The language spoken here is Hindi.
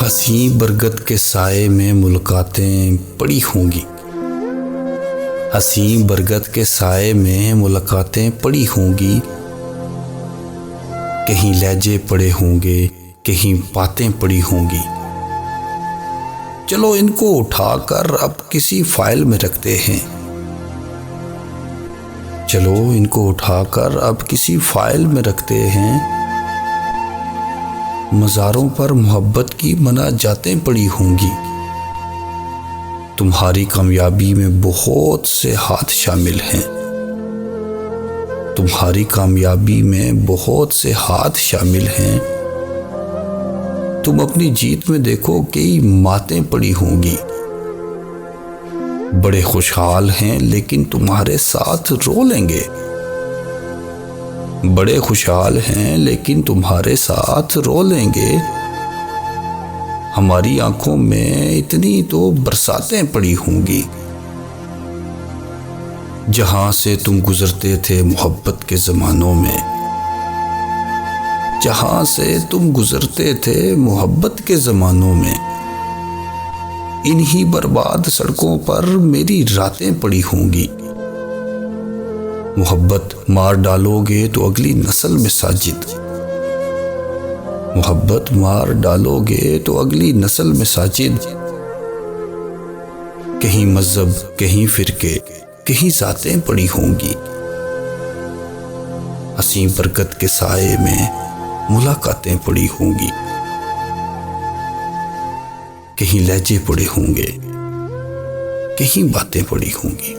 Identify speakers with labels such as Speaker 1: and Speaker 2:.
Speaker 1: हसी बरगद के साए में मुलाकातें पड़ी होंगी, हसी बरगद के साए में मुलाकातें पड़ी होंगी। कहीं लहजे पड़े होंगे, कहीं बातें पड़ी होंगी। चलो इनको उठाकर अब किसी फाइल में रखते हैं, चलो इनको उठाकर अब किसी फाइल में रखते हैं। मज़ारों पर मोहब्बत की मनाजातें पड़ी होंगी। तुम्हारी कामयाबी में बहुत से हाथ शामिल हैं, तुम्हारी कामयाबी में बहुत से हाथ शामिल हैं। तुम अपनी जीत में देखो कई मातें पड़ी होंगी। बड़े खुशहाल हैं लेकिन तुम्हारे साथ रो लेंगे, बड़े खुशहाल हैं लेकिन तुम्हारे साथ रो लेंगे। हमारी आंखों में इतनी तो बरसातें पड़ी होंगी। जहां से तुम गुजरते थे मोहब्बत के ज़मानों में, जहां से तुम गुजरते थे मोहब्बत के ज़मानों में, इन्हीं बर्बाद सड़कों पर मेरी रातें पड़ी होंगी। मोहब्बत मार डालोगे तो अगली नस्ल में साजिद, मोहब्बत मार डालोगे तो अगली नस्ल में साजिद। कहीं मजहब, कहीं फिरके, कहीं जातें पड़ी होंगी। हसी बरगद के साए में मुलाकातें पड़ी होंगी। कहीं लहजे पड़े होंगे, कहीं बातें पड़ी होंगी।